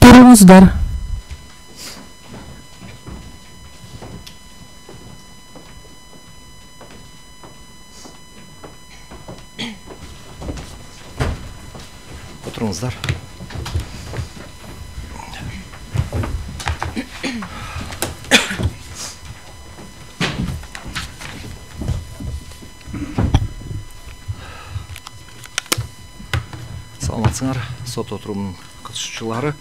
Туруңуздар. Отырыңыздар. Саламатсыңар, сот отырумунун катышуучулары.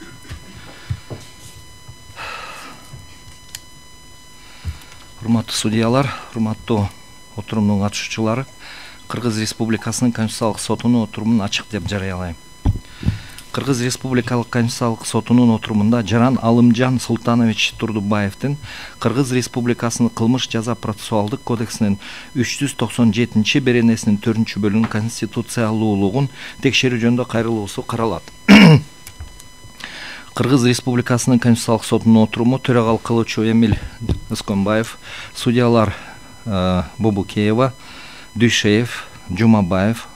Урматтуу судьялар, урматтуу отурумдун катышуучулары, Кыргыз Республикасынын Конституциялык сотунун отурумун ачык деп жарыялайм. Кыргыз Республикалык Конституциялык сотунун отурумунда Жаран Алымжан Султанович Турдубаевдин Кыргыз Республикасынын кылмыш жаза процессуалдык кодексинин 397 беренесинин 4-бөлүгүнүн конституциялуулугун текшерүү жөнүндө кайрылуусу каралат. Кыргыз Республикасынын Конституциялык сотунун отуруму төрагалык кылуучу Эмиль Ысконбаев, судьялар Бубукеева, Дүйшеев, Жумабаев,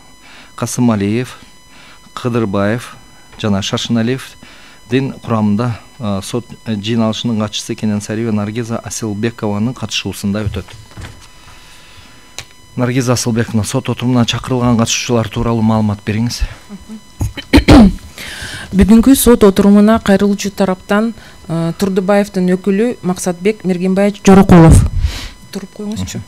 Касымалиев, Кыдырбаев жана Шашыналиевдин курамында сот жыйналышынын катчысы Кененсариева Наргиза Асылбекованын катышуусунда өтөт. Наргиза Асылбековна, сот отурумуна чакырылган катышуучулар тууралуу маалымат бериңиз. Бүгүнкү сот отурумуна кайрылуучу тараптан Турдубаевдин өкүлү Максатбек Мергенбаевич Жорокулов. Туруп коюңузчу.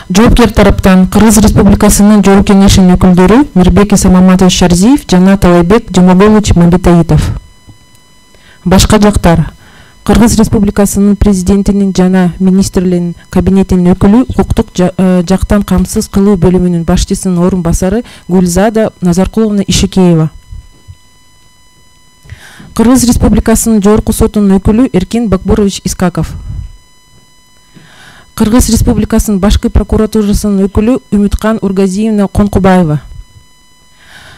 Жоопкер тараптан Кыргыз Республикасынын Жогорку Кеңешинин өкүлдөрү Мирбек Исамаматович Шарзиев жана Талайбек Жамагулович Мамбетаитов. Башка жактар Кыргыз Республикасынын президентинин жана министрлеринин кабинетинин өкүлү укуктук жактан камсыз кылуу бөлүмүнүн башчысынын орун басары Гүлзада Назаркуловна Ишекеева. Кыргыз Республикасынын Жогорку сотунун өкүлү Эркин Бакбурович Искаков. Кыргыз Республикасынын башкы прокуратурасынын өкүлү Үмүткан Ургазиевна Конкубаева.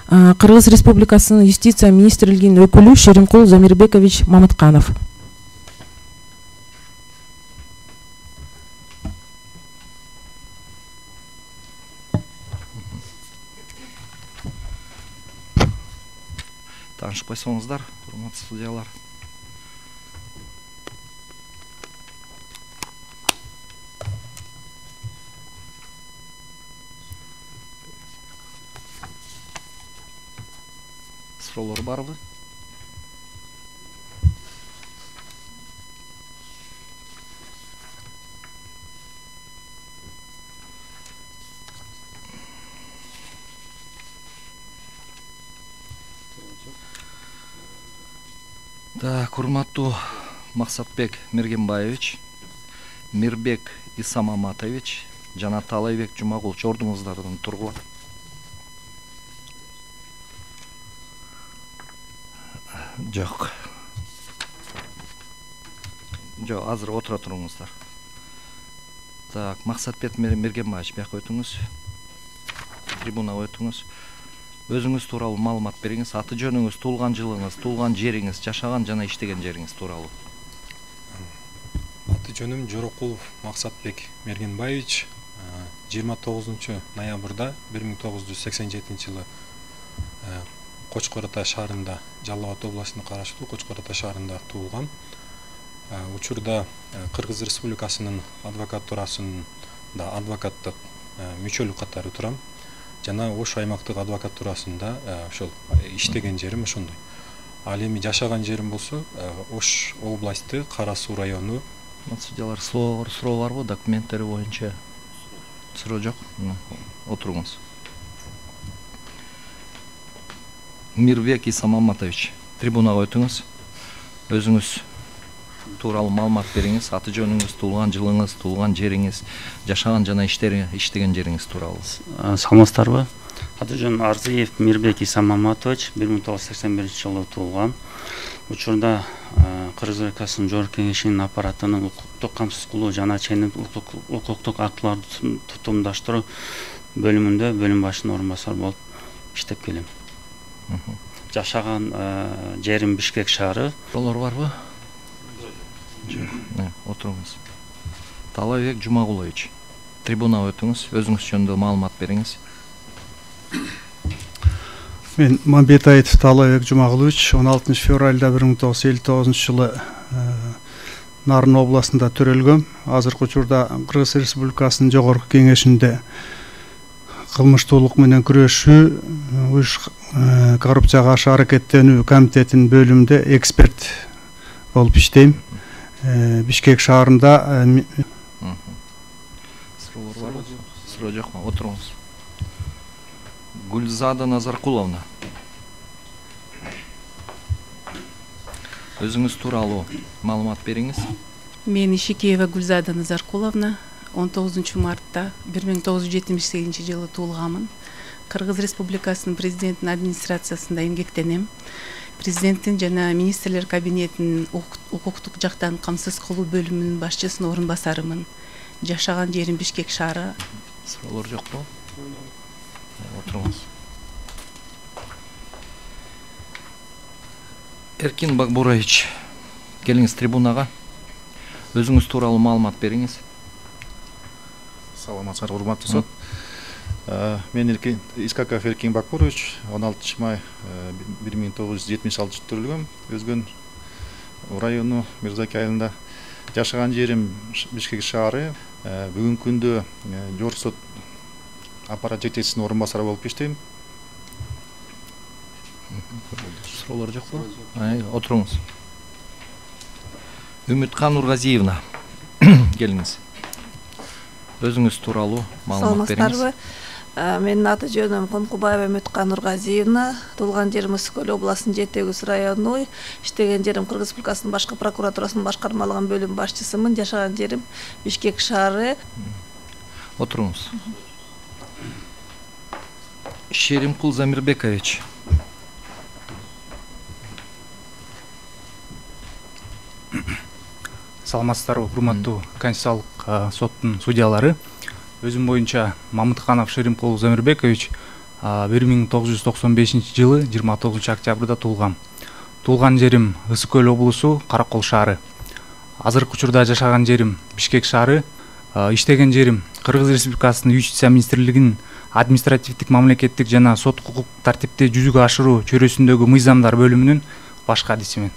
Кыргыз Республикасынын юстиция министрлигинин өкүлү Шеримкул Замирбекович Мамытканов. Таанышып койсоңуздар, урматтуу судьялар. Суроолор барбы? Так, урматтуу Максатбек Мергенбаевич, Мирбек Исамаматович жана Талайбек Жумагулович, ордуңуздардан тургула. Жок. Жок, азыр отура туруңуздар. Так, Максатбек Мергенбаевич, бияка өтүңүз. Трибунага өтүңүз. Өзүңүз тууралуу маалымат бериңиз. Аты жөнүңүз, туулган жылыңыз, туулган жериңиз, жашаган жана иштеген жериңиз тууралуу. Аты жөнүм Жорокулов Максатбек Мергенбаевич. 29 ноябрда 1987 жылы Кочкор Ата шаарында, Жалал Абад областына караштуу Кочкор Ата шаарында туулгам. Учурда Кыргыз Республикасынын адвокатурасында адвокаттык мүчөлүк катары турам. Жана Ош аймактык адвокатурасында ошол иштеген жерим ошондой. Ал эми жашаган жерим болсо Ош областы Кара Суу району. Судьялар, суроо барбы документтери боюнча? Суроо жок. Отуруңуз. Мирбек Исамаматович, трибунага өтүңүз. Өзүңүз тууралуу маалымат бериңиз. Аты жөнүңүз, туулган жылыңыз, туулган жериңиз, жашаган жана иштеген жериңиз тууралуу. Саламатсыздарбы? Аты жөнүм Арзиев Мирбек Исамаматович, 1981 жылы туулган. Учурда Кыргыз Республикасынын Жогорку Кеңешинин аппаратынын укуктук камсыз кылуу жана ченем укуктук актыларды тутумдаштыруу бөлүмүндө бөлүм башчынын орун басары болуп иштеп келем. Жашаган жерим Бишкек шаары. Суроолор барбы? Отуруңуз. Талайбек Жумагулович, трибунага өтүңүз. Өзүңүз жөнүндө маалымат бериңиз. Мен Мамбетаев Таалайбек Жумагулович 16 февральда 1959 жылы Нарын областында төрөлгөм. Азыркы учурда Кыргыз Республикасынын Жогорку Кеңешинде кылмыштуулук менен күрөшүү, коррупцияга каршы аракеттенүү комитетинин бөлүмүндө эксперт болуп иштейм. Бишкек шаарында Суроо жокпу? Отуруңуз. Гүлзада Назаркуловна. Өзүңүз тууралуу маалымат бериңиз. Мен Ишикеева Гүлзада Назаркуловна, 19 мартта 1978 жылы туулганмын. Кыргыз Республикасынын президентинин администрациясында эмгектенем. Президенттин жана министрлер кабинетинин укуктук жактан камсыз кылуу бөлүмүнүн башчысынын орун басарымын. Жашаган жерим Бишкек шаары. Суроолор жокпу? Отуруңуз. Эркин Багбурович, келиңиз трибунага. Өзүңүз тууралуу маалымат бериңиз. Саламатсыздар, урматтуу сот. Мен Искаков Эркин Багбурович, 16 май 1976 жылы төрөлгөм. Өзгөн району Мирзаки айылында. Жашаган жерим Бишкек шаары. Бүгүнкү күндө Жогорку сот аппарат жетекчисинин орун басары болуп иштейм. Суроолор жокпу? Отуруңуз. Үмүткан Нургазиевна, келиңиз. Өзүңүз тууралуу маалымат бериңиз. Саламатсыздарбы? Менин аты жөнүм Конкубаева Үмүткан Нургазиевна. Туулган жерим Ысык-Көл областынын Жети Өгүз району. Иштеген жерим Кыргыз Республикасынын башкы прокуратурасынын башкармалыгын бөлүм башчысымын. Жашаган жерим Бишкек шаары. Отуруңуз. Шеримкул Замирбекович. Саламатсыздарбы, урматтуу Конституциялык соттун судьялары. Өзүм боюнча Мамытканов Шеримкул Замирбекович 1995 жылы 29 октябрда туулгам. Туулган жерим Ысык-Көл облусу, Каракол шаары. Азыркы учурда жашаган жерим Бишкек шаары. Иштеген жерим Кыргыз Республикасынын Юстиция министрлигинин административдик мамлекеттик жана сот укук тартипти жүзүгө ашыруу чөйрөсүндөгү мыйзамдар бөлүмүнүн баш кадисимен.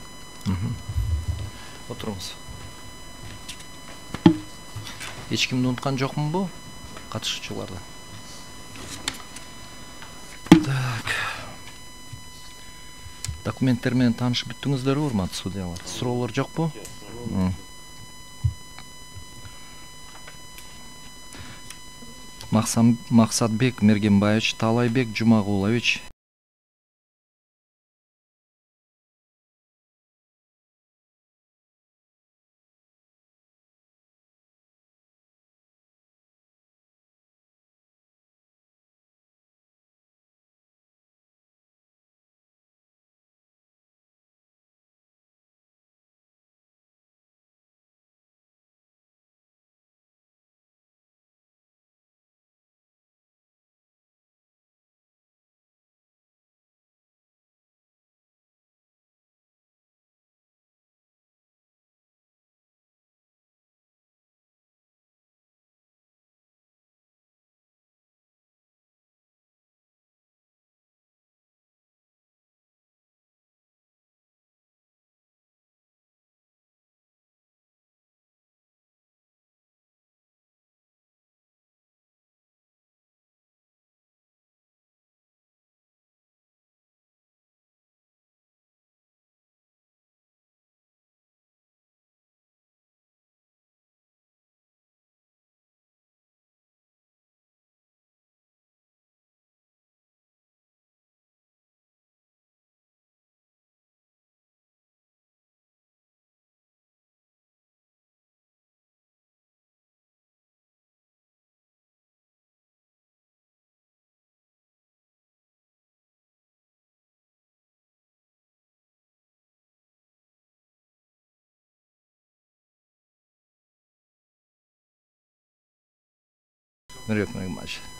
Отуруңуз. Эч кимди унуткан жокмунбу катышуучуларда? Так. Документтер менен таанышып бүттүңүздөрбү, урматтуу судьялар? Суроолор жокпу? Максатбек Мергенбаевич, Таалайбек Жумагулович.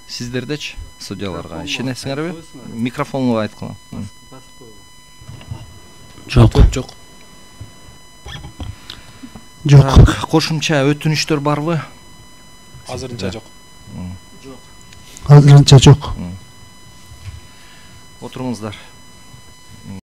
Сиздердечи судьяларга ишенесиңерби? Микрофонго айткыла. Жок. Жок. Кошумча өтүнүчтөр барбы? Азырынча жок. Азырынча жок. Отырыңыздар.